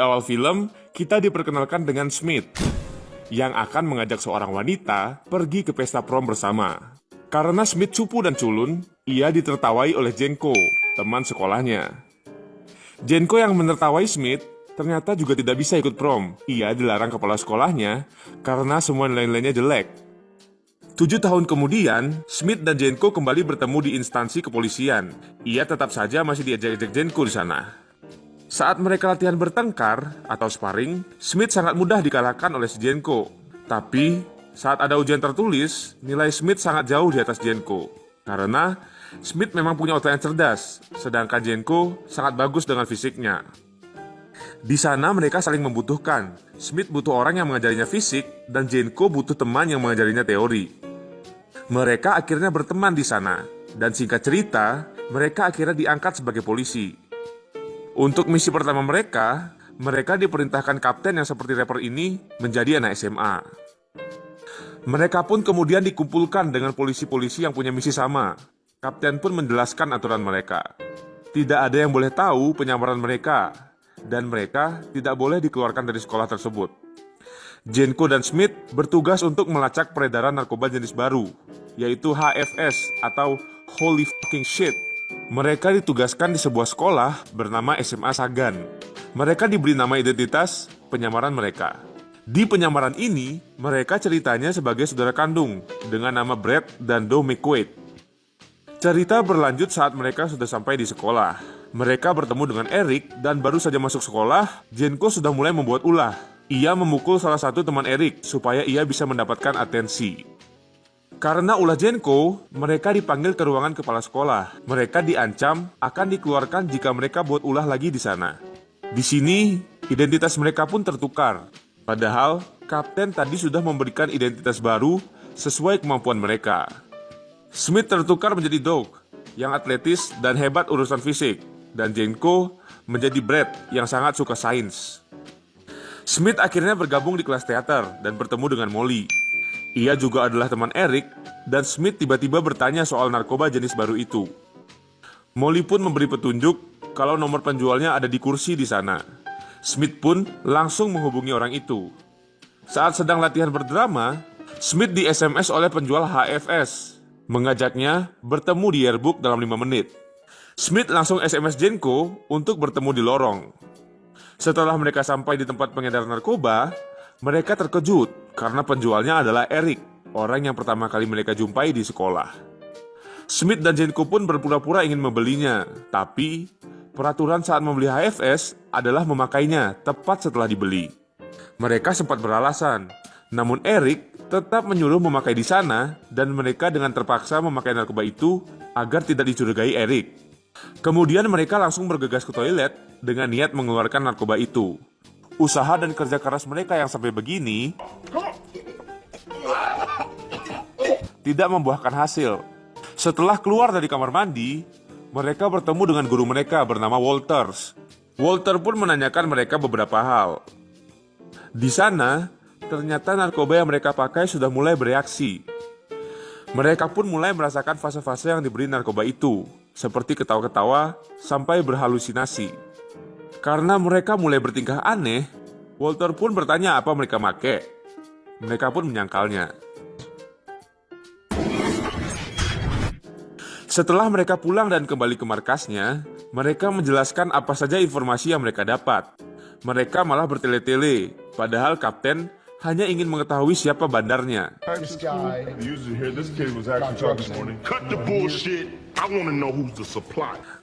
Di awal film, kita diperkenalkan dengan Smith yang akan mengajak seorang wanita pergi ke pesta prom bersama. Karena Smith cupu dan culun, ia ditertawai oleh Jenko, teman sekolahnya. Jenko yang menertawai Smith ternyata juga tidak bisa ikut prom. Ia dilarang kepala sekolahnya karena semua nilai-nilainya jelek. 7 tahun kemudian, Smith dan Jenko kembali bertemu di instansi kepolisian. Ia tetap saja masih diajak-ajak Jenko di sana. Saat mereka latihan bertengkar atau sparring, Smith sangat mudah dikalahkan oleh si Jenko. Tapi, saat ada ujian tertulis, nilai Smith sangat jauh di atas Jenko. Karena Smith memang punya otak yang cerdas, sedangkan Jenko sangat bagus dengan fisiknya. Di sana mereka saling membutuhkan. Smith butuh orang yang mengajarinya fisik, dan Jenko butuh teman yang mengajarinya teori. Mereka akhirnya berteman di sana, dan singkat cerita, mereka akhirnya diangkat sebagai polisi. Untuk misi pertama mereka diperintahkan kapten yang seperti rapper ini menjadi anak SMA. Mereka pun kemudian dikumpulkan dengan polisi-polisi yang punya misi sama. Kapten pun menjelaskan aturan mereka. Tidak ada yang boleh tahu penyamaran mereka, dan mereka tidak boleh dikeluarkan dari sekolah tersebut. Jenko dan Smith bertugas untuk melacak peredaran narkoba jenis baru, yaitu HFS atau Holy Fucking Shit. Mereka ditugaskan di sebuah sekolah bernama SMA Sagan. Mereka diberi nama identitas penyamaran mereka. Di penyamaran ini, mereka ceritanya sebagai saudara kandung dengan nama Brad dan Doe McQuaid. Cerita berlanjut saat mereka sudah sampai di sekolah. Mereka bertemu dengan Eric dan baru saja masuk sekolah, Jenko sudah mulai membuat ulah. Ia memukul salah satu teman Eric supaya ia bisa mendapatkan atensi. Karena ulah Jenko, mereka dipanggil ke ruangan kepala sekolah. Mereka diancam akan dikeluarkan jika mereka buat ulah lagi di sana. Di sini, identitas mereka pun tertukar. Padahal, kapten tadi sudah memberikan identitas baru sesuai kemampuan mereka. Smith tertukar menjadi Doug, yang atletis dan hebat urusan fisik. Dan Jenko menjadi Brad, yang sangat suka sains. Smith akhirnya bergabung di kelas teater dan bertemu dengan Molly. Ia juga adalah teman Eric, dan Smith tiba-tiba bertanya soal narkoba jenis baru itu. Molly pun memberi petunjuk kalau nomor penjualnya ada di kursi di sana. Smith pun langsung menghubungi orang itu. Saat sedang latihan berdrama, Smith di SMS oleh penjual HFS, mengajaknya bertemu di yearbook dalam 5 menit. Smith langsung SMS Jenko untuk bertemu di lorong. Setelah mereka sampai di tempat pengedar narkoba, mereka terkejut karena penjualnya adalah Eric, orang yang pertama kali mereka jumpai di sekolah. Smith dan Jenko pun berpura-pura ingin membelinya, tapi peraturan saat membeli HFS adalah memakainya tepat setelah dibeli. Mereka sempat beralasan, namun Eric tetap menyuruh memakai di sana dan mereka dengan terpaksa memakai narkoba itu agar tidak dicurigai Eric. Kemudian mereka langsung bergegas ke toilet dengan niat mengeluarkan narkoba itu. Usaha dan kerja keras mereka yang sampai begini tidak membuahkan hasil. Setelah keluar dari kamar mandi, mereka bertemu dengan guru mereka bernama Walters. Walter pun menanyakan mereka beberapa hal. Di sana, ternyata narkoba yang mereka pakai sudah mulai bereaksi. Mereka pun mulai merasakan fase-fase yang diberi narkoba itu, seperti ketawa-ketawa sampai berhalusinasi. Karena mereka mulai bertingkah aneh, Walter pun bertanya apa mereka make. Mereka pun menyangkalnya. Setelah mereka pulang dan kembali ke markasnya, mereka menjelaskan apa saja informasi yang mereka dapat. Mereka malah bertele-tele, padahal kapten hanya ingin mengetahui siapa bandarnya.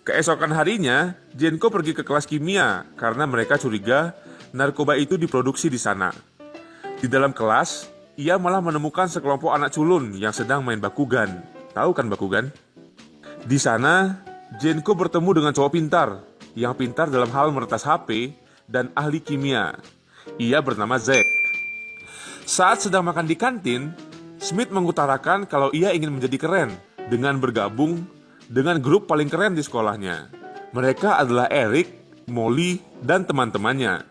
Keesokan harinya, Jenko pergi ke kelas kimia karena mereka curiga narkoba itu diproduksi di sana. Di dalam kelas, ia malah menemukan sekelompok anak culun yang sedang main Bakugan. Tahu kan Bakugan? Di sana, Jenko bertemu dengan cowok pintar, yang pintar dalam hal meretas HP dan ahli kimia. Ia bernama Zack. Saat sedang makan di kantin, Smith mengutarakan kalau ia ingin menjadi keren dengan bergabung dengan grup paling keren di sekolahnya. Mereka adalah Eric, Molly, dan teman-temannya.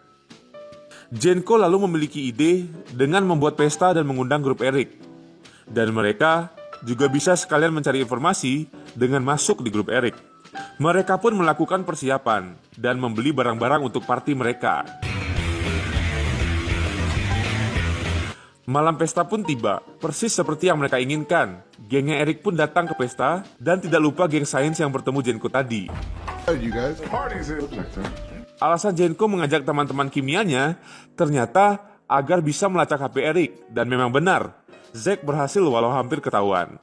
Jenko lalu memiliki ide dengan membuat pesta dan mengundang grup Eric. Dan mereka juga bisa sekalian mencari informasi dengan masuk di grup Eric. Mereka pun melakukan persiapan dan membeli barang-barang untuk party mereka. Malam pesta pun tiba, persis seperti yang mereka inginkan. Gengnya Eric pun datang ke pesta, dan tidak lupa geng sains yang bertemu Jenko tadi. Alasan Jenko mengajak teman-teman kimianya, ternyata agar bisa melacak HP Eric, dan memang benar, Zack berhasil walau hampir ketahuan.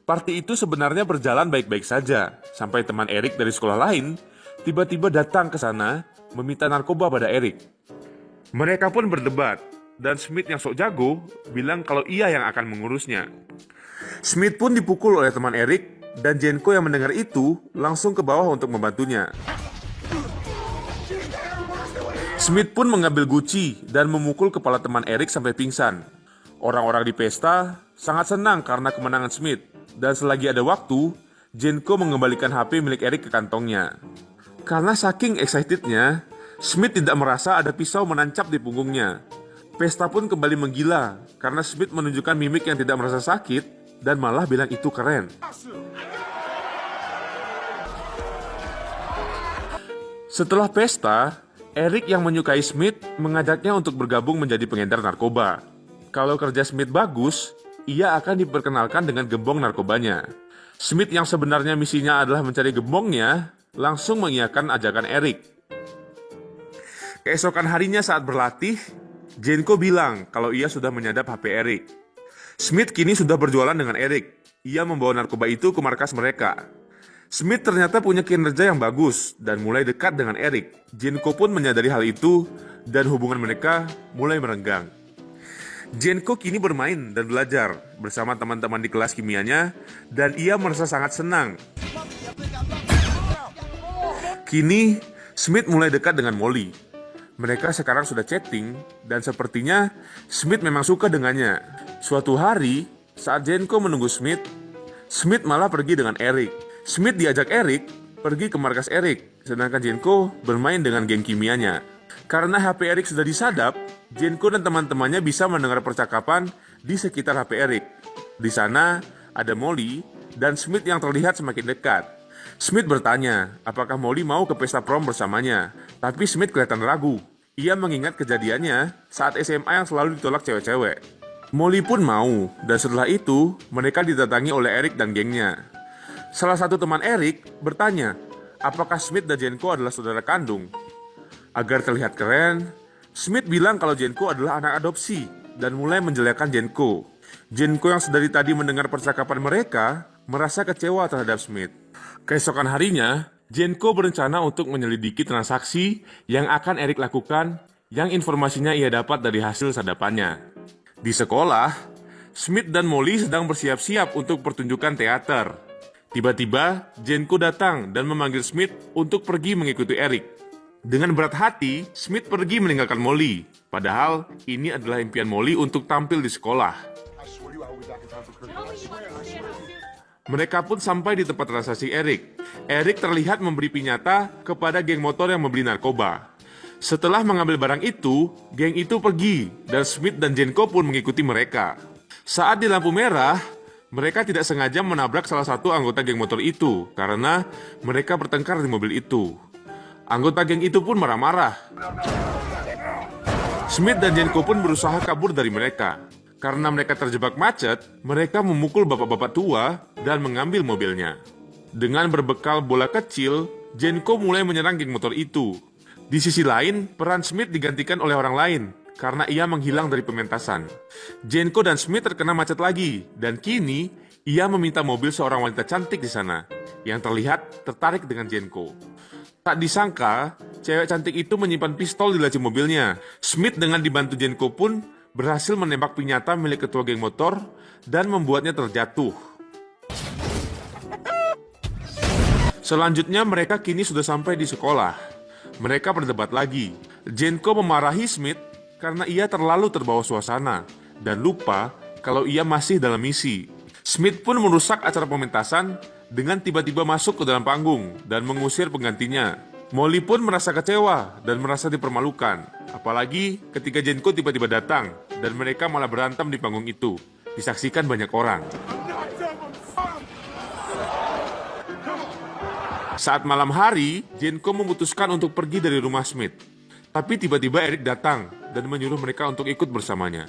Party itu sebenarnya berjalan baik-baik saja, sampai teman Eric dari sekolah lain tiba-tiba datang ke sana meminta narkoba pada Eric. Mereka pun berdebat, dan Smith yang sok jago bilang kalau ia yang akan mengurusnya. Smith pun dipukul oleh teman Eric, dan Jenko yang mendengar itu langsung ke bawah untuk membantunya. Smith pun mengambil guci dan memukul kepala teman Eric sampai pingsan. Orang-orang di pesta sangat senang karena kemenangan Smith, dan selagi ada waktu, Jenko mengembalikan HP milik Eric ke kantongnya. Karena saking excitednya, Smith tidak merasa ada pisau menancap di punggungnya. Pesta pun kembali menggila karena Smith menunjukkan mimik yang tidak merasa sakit dan malah bilang itu keren. Setelah pesta, Eric yang menyukai Smith mengajaknya untuk bergabung menjadi pengedar narkoba. Kalau kerja Smith bagus, ia akan diperkenalkan dengan gembong narkobanya. Smith yang sebenarnya misinya adalah mencari gembongnya, langsung mengiyakan ajakan Eric. Keesokan harinya saat berlatih, Jenko bilang kalau ia sudah menyadap HP Eric. Smith kini sudah berjualan dengan Eric. Ia membawa narkoba itu ke markas mereka. Smith ternyata punya kinerja yang bagus dan mulai dekat dengan Eric. Jenko pun menyadari hal itu dan hubungan mereka mulai merenggang. Jenko kini bermain dan belajar bersama teman-teman di kelas kimianya dan ia merasa sangat senang. Kini, Smith mulai dekat dengan Molly. Mereka sekarang sudah chatting dan sepertinya Smith memang suka dengannya. Suatu hari, saat Jenko menunggu Smith, Smith malah pergi dengan Eric. Smith diajak Eric pergi ke markas Eric, sedangkan Jenko bermain dengan geng kimianya. Karena HP Eric sudah disadap, Jenko dan teman-temannya bisa mendengar percakapan di sekitar HP Eric. Di sana ada Molly dan Smith yang terlihat semakin dekat. Smith bertanya apakah Molly mau ke pesta prom bersamanya, tapi Smith kelihatan ragu. Ia mengingat kejadiannya saat SMA yang selalu ditolak cewek-cewek. Molly pun mau, dan setelah itu mereka didatangi oleh Eric dan gengnya. Salah satu teman Eric bertanya apakah Smith dan Jenko adalah saudara kandung. Agar terlihat keren, Smith bilang kalau Jenko adalah anak adopsi dan mulai menjelekkan Jenko. Jenko yang sedari tadi mendengar percakapan mereka merasa kecewa terhadap Smith. Keesokan harinya, Jenko berencana untuk menyelidiki transaksi yang akan Eric lakukan yang informasinya ia dapat dari hasil sadapannya. Di sekolah, Smith dan Molly sedang bersiap-siap untuk pertunjukan teater. Tiba-tiba, Jenko datang dan memanggil Smith untuk pergi mengikuti Eric. Dengan berat hati, Smith pergi meninggalkan Molly. Padahal, ini adalah impian Molly untuk tampil di sekolah. Mereka pun sampai di tempat transaksi Eric. Eric terlihat memberi pinyata kepada geng motor yang membeli narkoba. Setelah mengambil barang itu, geng itu pergi dan Smith dan Jenko pun mengikuti mereka. Saat di lampu merah, mereka tidak sengaja menabrak salah satu anggota geng motor itu karena mereka bertengkar di mobil itu. Anggota geng itu pun marah-marah. Smith dan Jenko pun berusaha kabur dari mereka. Karena mereka terjebak macet, mereka memukul bapak-bapak tua dan mengambil mobilnya. Dengan berbekal bola kecil, Jenko mulai menyerang geng motor itu. Di sisi lain, peran Smith digantikan oleh orang lain karena ia menghilang dari pementasan. Jenko dan Smith terkena macet lagi, dan kini ia meminta mobil seorang wanita cantik di sana, yang terlihat tertarik dengan Jenko. Tak disangka, cewek cantik itu menyimpan pistol di laci mobilnya. Smith dengan dibantu Jenko pun berhasil menembak pinyata milik ketua geng motor dan membuatnya terjatuh. Selanjutnya mereka kini sudah sampai di sekolah. Mereka berdebat lagi. Jenko memarahi Smith karena ia terlalu terbawa suasana dan lupa kalau ia masih dalam misi. Smith pun merusak acara pementasan dengan tiba-tiba masuk ke dalam panggung dan mengusir penggantinya. Molly pun merasa kecewa dan merasa dipermalukan. Apalagi ketika Jenko tiba-tiba datang dan mereka malah berantem di panggung itu. Disaksikan banyak orang. Saat malam hari, Jenko memutuskan untuk pergi dari rumah Smith. Tapi tiba-tiba Eric datang dan menyuruh mereka untuk ikut bersamanya.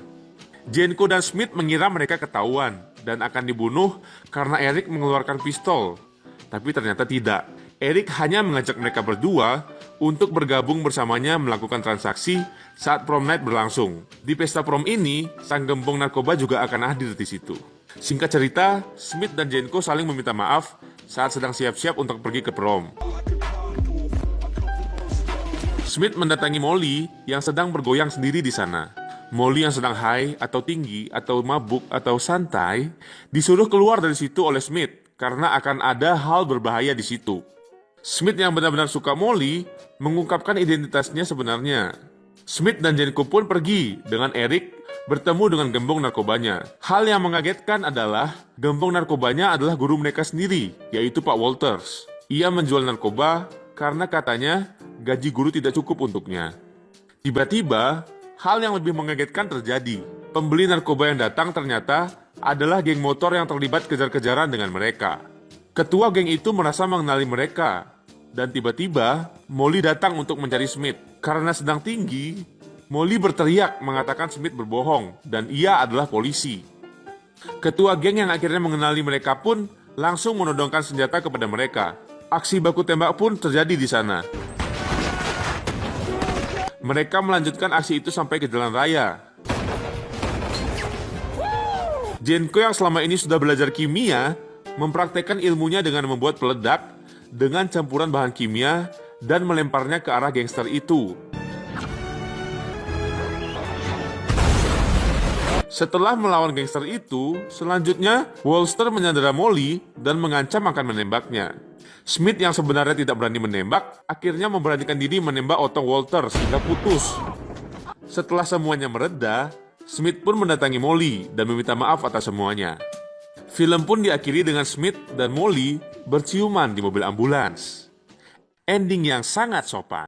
Jenko dan Smith mengira mereka ketahuan dan akan dibunuh karena Eric mengeluarkan pistol. Tapi ternyata tidak. Eric hanya mengajak mereka berdua untuk bergabung bersamanya melakukan transaksi saat prom night berlangsung. Di pesta prom ini, sang gembong narkoba juga akan hadir di situ. Singkat cerita, Smith dan Jenko saling meminta maaf saat sedang siap-siap untuk pergi ke prom. Smith mendatangi Molly yang sedang bergoyang sendiri di sana. Molly yang sedang high atau tinggi atau mabuk atau santai disuruh keluar dari situ oleh Smith karena akan ada hal berbahaya di situ. Smith yang benar-benar suka Molly mengungkapkan identitasnya sebenarnya. Smith dan Jenko pun pergi dengan Eric bertemu dengan gembong narkobanya. Hal yang mengagetkan adalah gembong narkobanya adalah guru mereka sendiri, yaitu Pak Walters. Ia menjual narkoba karena katanya gaji guru tidak cukup untuknya. Tiba-tiba, hal yang lebih mengagetkan terjadi. Pembeli narkoba yang datang ternyata adalah geng motor yang terlibat kejar-kejaran dengan mereka. Ketua geng itu merasa mengenali mereka. Dan tiba-tiba, Molly datang untuk mencari Smith. Karena sedang tinggi, Molly berteriak mengatakan Smith berbohong dan ia adalah polisi. Ketua geng yang akhirnya mengenali mereka pun langsung menodongkan senjata kepada mereka. Aksi baku tembak pun terjadi di sana. Mereka melanjutkan aksi itu sampai ke jalan raya. Jenko yang selama ini sudah belajar kimia, mempraktekkan ilmunya dengan membuat peledak dengan campuran bahan kimia dan melemparnya ke arah gangster itu. Setelah melawan gangster itu, selanjutnya Walters menyandera Molly dan mengancam akan menembaknya. Smith yang sebenarnya tidak berani menembak, akhirnya memberanikan diri menembak otot Walters hingga putus. Setelah semuanya mereda, Smith pun mendatangi Molly dan meminta maaf atas semuanya. Film pun diakhiri dengan Smith dan Molly berciuman di mobil ambulans. Ending yang sangat sopan.